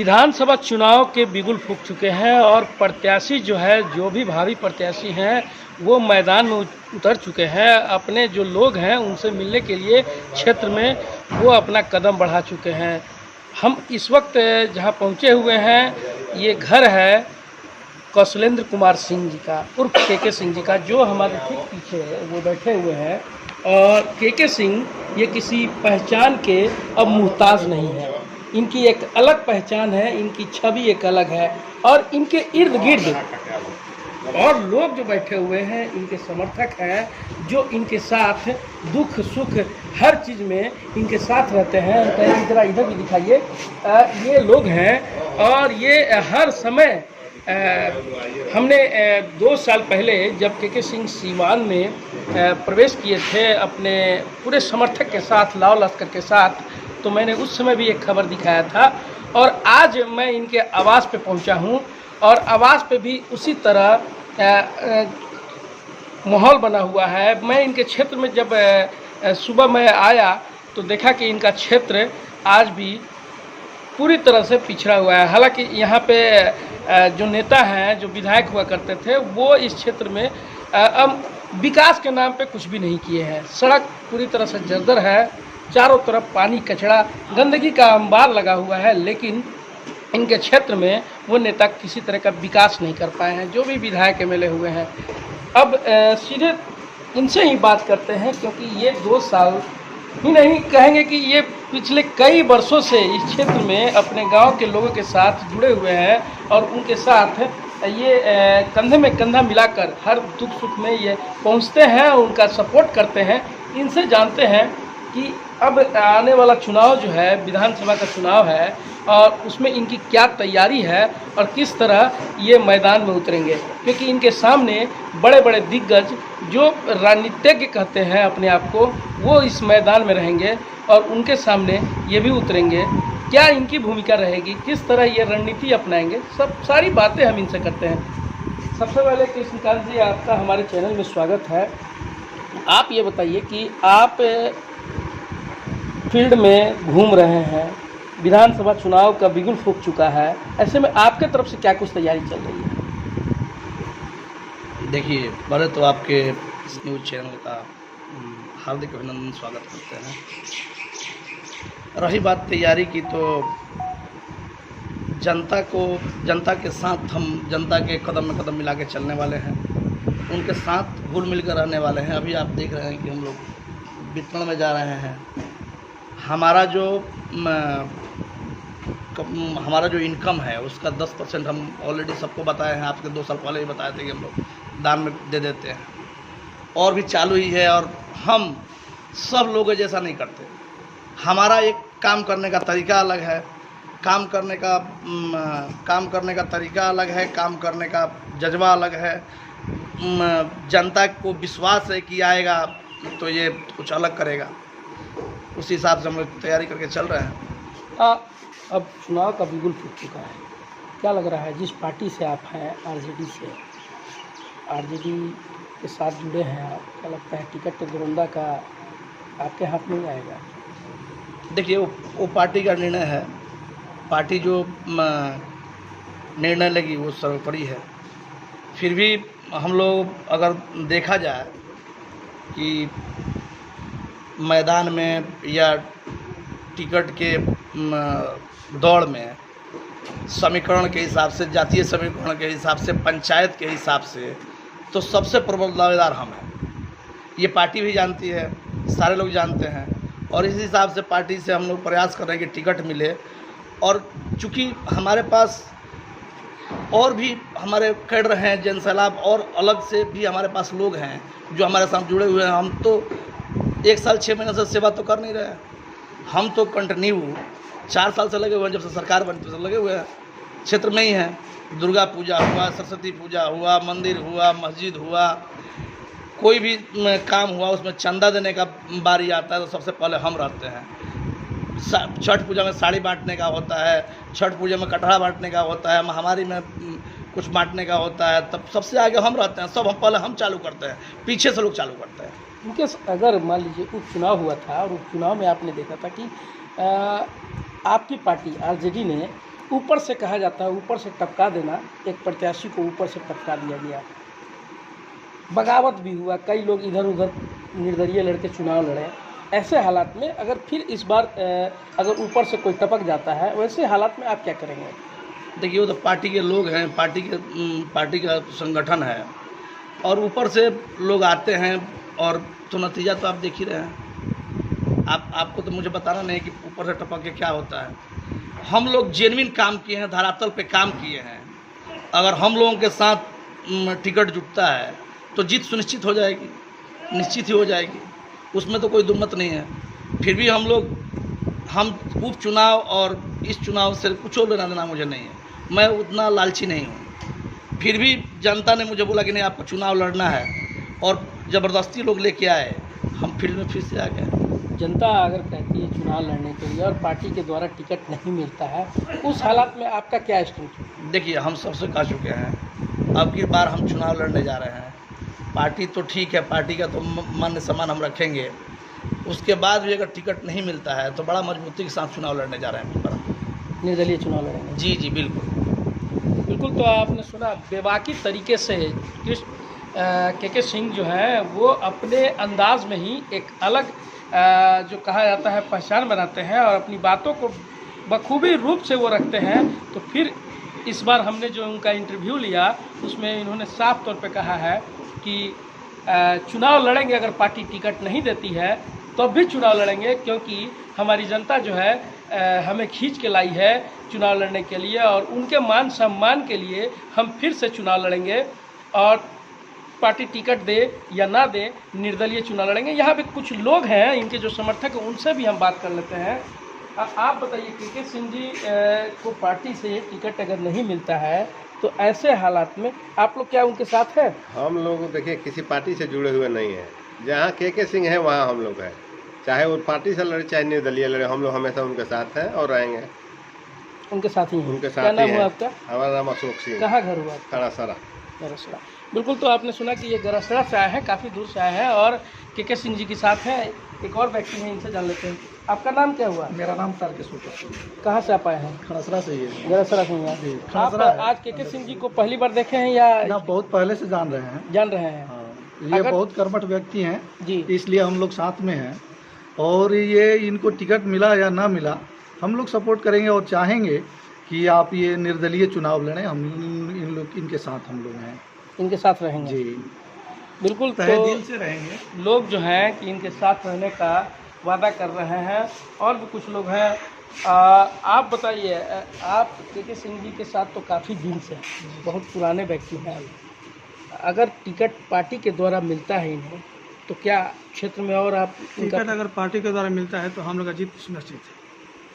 विधानसभा चुनाव के बिगुल फूंक चुके हैं और प्रत्याशी जो है, जो भी भावी प्रत्याशी हैं वो मैदान में उतर चुके हैं। अपने जो लोग हैं उनसे मिलने के लिए क्षेत्र में वो अपना कदम बढ़ा चुके हैं। हम इस वक्त जहां पहुंचे हुए हैं, ये घर है कौशलेंद्र कुमार सिंह जी का, उर्फ के सिंह जी का, जो हमारे ठीक पीछे वो बैठे हुए हैं। और के सिंह ये किसी पहचान के अब मुहताज नहीं है। इनकी एक अलग पहचान है, इनकी छवि एक अलग है और इनके इर्द गिर्द और लोग जो बैठे हुए हैं इनके समर्थक हैं, जो इनके साथ दुख सुख हर चीज़ में इनके साथ रहते हैं। जरा इधर भी दिखाइए, ये लोग हैं और ये हर समय हमने 2 साल पहले जब के सिंह सीवान में प्रवेश किए थे अपने पूरे समर्थक के साथ, लाव लश्कर के साथ, तो मैंने उस समय भी एक खबर दिखाया था। और आज मैं इनके आवास पे पहुंचा हूं और आवास पे भी उसी तरह माहौल बना हुआ है। मैं इनके क्षेत्र में जब सुबह मैं आया तो देखा कि इनका क्षेत्र आज भी पूरी तरह से पिछड़ा हुआ है। हालांकि यहाँ पे जो नेता हैं, जो विधायक हुआ करते थे, वो इस क्षेत्र में अब विकास के नाम पे कुछ भी नहीं किए हैं। सड़क पूरी तरह से जर्जर है, चारों तरफ पानी, कचरा, गंदगी का अंबार लगा हुआ है, लेकिन इनके क्षेत्र में वो नेता किसी तरह का विकास नहीं कर पाए हैं, जो भी विधायक एमएलए हुए हैं। अब सीधे इनसे ही बात करते हैं, क्योंकि ये 2 साल ही नहीं कहेंगे कि ये पिछले कई वर्षों से इस क्षेत्र में अपने गांव के लोगों के साथ जुड़े हुए हैं और उनके साथ ये कंधे में कंधा मिलाकर हर दुख सुख में ये पहुंचते हैं, उनका सपोर्ट करते हैं। इनसे जानते हैं कि अब आने वाला चुनाव जो है, विधानसभा का चुनाव है, और उसमें इनकी क्या तैयारी है और किस तरह ये मैदान में उतरेंगे, क्योंकि इनके सामने बड़े बड़े दिग्गज जो राजनीतिज्ञ कहते हैं अपने आप को, वो इस मैदान में रहेंगे और उनके सामने ये भी उतरेंगे। क्या इनकी भूमिका रहेगी, किस तरह ये रणनीति अपनाएंगे, सब सारी बातें हम इनसे करते हैं। सबसे पहले कृष्णकांत जी, आपका हमारे चैनल में स्वागत है। आप ये बताइए कि आप फील्ड में घूम रहे हैं, विधानसभा चुनाव का बिगुल फूंक चुका है, ऐसे में आपके तरफ से क्या कुछ तैयारी चल रही है? देखिए, पहले तो आपके इस न्यूज़ चैनल का हार्दिक अभिनंदन, स्वागत करते हैं। रही बात तैयारी की, तो जनता के साथ हम जनता के कदम में कदम मिला के चलने वाले हैं, उनके साथ घुल मिल कर रहने वाले हैं। अभी आप देख रहे हैं कि हम लोग वितरण में जा रहे हैं। हमारा जो इनकम है उसका 10% हम ऑलरेडी सबको बताए हैं। आपके 2 साल पहले ही बताए थे कि हम लोग दान में दे देते हैं, और भी चालू ही है। और हम सब लोग जैसा नहीं करते। हमारा एक काम करने का तरीका अलग है, काम करने का तरीका अलग है, काम करने का जज्बा अलग है। जनता को विश्वास है कि आएगा तो ये कुछ अलग करेगा, उस हिसाब से हम लोग तैयारी करके चल रहे हैं। अब चुनाव का बिगुल फूट चुका है, क्या लग रहा है? जिस पार्टी से आप हैं, आरजेडी के साथ जुड़े हैं आप, क्या लगता है टिकट दरोंदा का आपके हाथ में आएगा? देखिए, वो पार्टी का निर्णय है। पार्टी जो निर्णय लेगी वो सर्वोपरि है। फिर भी हम लोग अगर देखा जाए कि मैदान में या टिकट के दौड़ में समीकरण के हिसाब से, जातीय समीकरण के हिसाब से, पंचायत के हिसाब से, तो सबसे प्रबल दावेदार हम हैं। ये पार्टी भी जानती है, सारे लोग जानते हैं, और इस हिसाब से पार्टी से हम लोग प्रयास कर रहे हैं कि टिकट मिले। और चूँकि हमारे पास और भी हमारे कैडर हैं, जनसैलाब, और अलग से भी हमारे पास लोग हैं जो हमारे साथ जुड़े हुए हैं। हम तो 1 साल 6 महीने से सेवा तो कर नहीं रहे, हम तो कंटिन्यू 4 साल से लगे हुए हैं, जब से सरकार बनती है लगे हुए हैं, क्षेत्र में ही हैं। दुर्गा पूजा हुआ, सरस्वती पूजा हुआ, मंदिर हुआ, मस्जिद हुआ, कोई भी काम हुआ, उसमें चंदा देने का बारी आता है तो सबसे पहले हम रहते हैं। छठ पूजा में साड़ी बांटने का होता है, छठ पूजा में कटहरा बांटने का होता है, महामारी में कुछ बांटने का होता है, तब सबसे आगे हम रहते हैं। सब हम पहले हम चालू करते हैं, पीछे से लोग चालू करते हैं। इनकेस अगर मान लीजिए उपचुनाव हुआ था और उपचुनाव में आपने देखा था कि आपकी पार्टी आरजेडी ने ऊपर से कहा जाता है, ऊपर से टपका देना, एक प्रत्याशी को ऊपर से टपका दिया गया, बगावत भी हुआ, कई लोग इधर उधर निर्दलीय लड़के चुनाव लड़े। ऐसे हालात में अगर फिर इस बार अगर ऊपर से कोई टपक जाता है, वैसे हालात में आप क्या करेंगे? देखिए, वो तो पार्टी के लोग हैं, पार्टी का संगठन है, और ऊपर से लोग आते हैं, और तो नतीजा तो आप देख ही रहे हैं। आपको तो मुझे बताना नहीं कि ऊपर से टपक के क्या होता है। हम लोग जेन्युइन काम किए हैं, धरातल पे काम किए हैं। अगर हम लोगों के साथ टिकट जुटता है तो जीत सुनिश्चित हो जाएगी, निश्चित ही हो जाएगी, उसमें तो कोई दुमत नहीं है। फिर भी हम उपचुनाव और इस चुनाव से कुछ लेना देना मुझे नहीं है, मैं उतना लालची नहीं हूँ। फिर भी जनता ने मुझे बोला कि नहीं, आपको चुनाव लड़ना है, और ज़बरदस्ती लोग लेके आए, हम फील्ड में फिर से आ गए। जनता अगर कहती है चुनाव लड़ने के लिए और पार्टी के द्वारा टिकट नहीं मिलता है, उस हालात में आपका क्या स्टैंड है? देखिए, हम सबसे कह चुके हैं, अब की बार हम चुनाव लड़ने जा रहे हैं। पार्टी तो ठीक है, पार्टी का तो मान सम्मान हम रखेंगे, उसके बाद भी अगर टिकट नहीं मिलता है तो बड़ा मजबूती के साथ चुनाव लड़ने जा रहे हैं। निर्दलीय चुनाव लड़ेंगे? जी बिल्कुल। तो आपने सुना, बेबाकी तरीके से के सिंह जो है वो अपने अंदाज में ही एक अलग जो कहा जाता है पहचान बनाते हैं, और अपनी बातों को बखूबी रूप से वो रखते हैं। तो फिर इस बार हमने जो उनका इंटरव्यू लिया, उसमें इन्होंने साफ तौर पे कहा है कि चुनाव लड़ेंगे, अगर पार्टी टिकट नहीं देती है तब भी चुनाव लड़ेंगे, क्योंकि हमारी जनता जो है हमें खींच के लाई है चुनाव लड़ने के लिए, और उनके मान सम्मान के लिए हम फिर से चुनाव लड़ेंगे, और पार्टी टिकट दे या ना दे, निर्दलीय चुनाव लड़ेंगे। यहाँ पे कुछ लोग हैं, इनके जो समर्थक हैं, उनसे भी हम बात कर लेते हैं। आप बताइए, के सिंह जी को पार्टी से टिकट अगर नहीं मिलता है तो ऐसे हालात में आप लोग क्या उनके साथ हैं? हम लोग देखिए किसी पार्टी से जुड़े हुए नहीं हैं। जहाँ के सिंह है वहाँ हम लोग हैं, चाहे वो पार्टी से लड़े चाहे निर्दलीय लड़े, हम लोग हमेशा उनके साथ हैं और रहेंगे। उनके साथ ही हैं? उनके साथ क्या नाम ही हुआ है आपका? हमारा नाम अशोक सिंह। कहाँ घर हुआ? खड़ासरा। गरसड़ा। बिल्कुल, तो आपने सुना कि ये गरसड़ा से आया है, काफ़ी दूर से आया है, और के सिंह जी के साथ है। एक और व्यक्ति हैं, इनसे जान लेते हैं। आपका नाम क्या हुआ? मेरा नाम तारकेश्वर। कहाँ से आप आए हैं? खड़सरा से ही है। गरसड़ा से हैं जी, आप? खड़सरा है। आज के सिंह जी को पहली बार देखे हैं या ना, बहुत पहले से जान रहे हैं। जान रहे हैं? हाँ, ये बहुत कर्मठ व्यक्ति हैं जी, इसलिए हम लोग साथ में हैं, और ये इनको टिकट मिला या ना मिला, हम लोग सपोर्ट करेंगे और चाहेंगे कि आप ये निर्दलीय चुनाव लड़ें। हम इनके साथ हम लोग हैं, इनके साथ रहेंगे जी, बिल्कुल। तहे तो दिल से रहेंगे। लोग जो हैं कि इनके साथ रहने का वादा कर रहे हैं, और भी कुछ लोग हैं। आप बताइए, आप के सिंह जी के साथ तो काफ़ी दिन से बहुत पुराने व्यक्ति हैं, अगर टिकट पार्टी के द्वारा मिलता है इन्हें, तो क्या क्षेत्र में और आप टिकट अगर पार्टी के द्वारा मिलता है तो हम लोग का जीत सुनिश्चित है।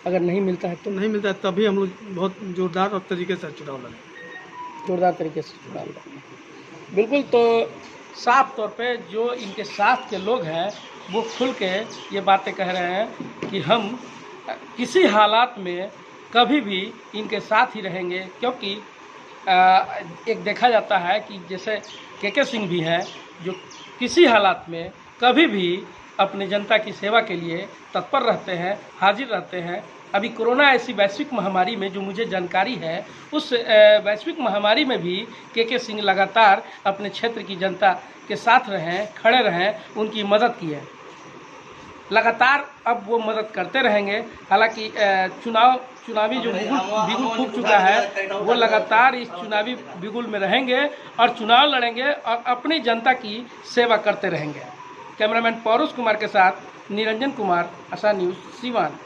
अगर नहीं मिलता है तो नहीं मिलता है तभी हम लोग बहुत जोरदार और तरीके से चुनाव लड़ेंगे। जोरदार तरीके से चुनाव लड़ेंगे। बिल्कुल, तो साफ तौर पे जो इनके साथ के लोग हैं वो खुल के ये बातें कह रहे हैं कि हम किसी हालात में कभी भी इनके साथ ही रहेंगे, क्योंकि एक देखा जाता है कि जैसे के सिंह भी हैं जो किसी हालात में कभी भी अपनी जनता की सेवा के लिए तत्पर रहते हैं, हाजिर रहते हैं। अभी कोरोना ऐसी वैश्विक महामारी में जो मुझे जानकारी है, उस वैश्विक महामारी में भी के सिंह लगातार अपने क्षेत्र की जनता के साथ रहें, खड़े रहें, उनकी मदद की है। लगातार अब वो मदद करते रहेंगे। हालांकि चुनावी जो बिगुल फूंक चुका है, वो लगातार इस चुनावी बिगुल में रहेंगे और चुनाव लड़ेंगे और अपनी जनता की सेवा करते रहेंगे। कैमरामैन पौरुष कुमार के साथ निरंजन कुमार, आशा न्यूज़, सीवान।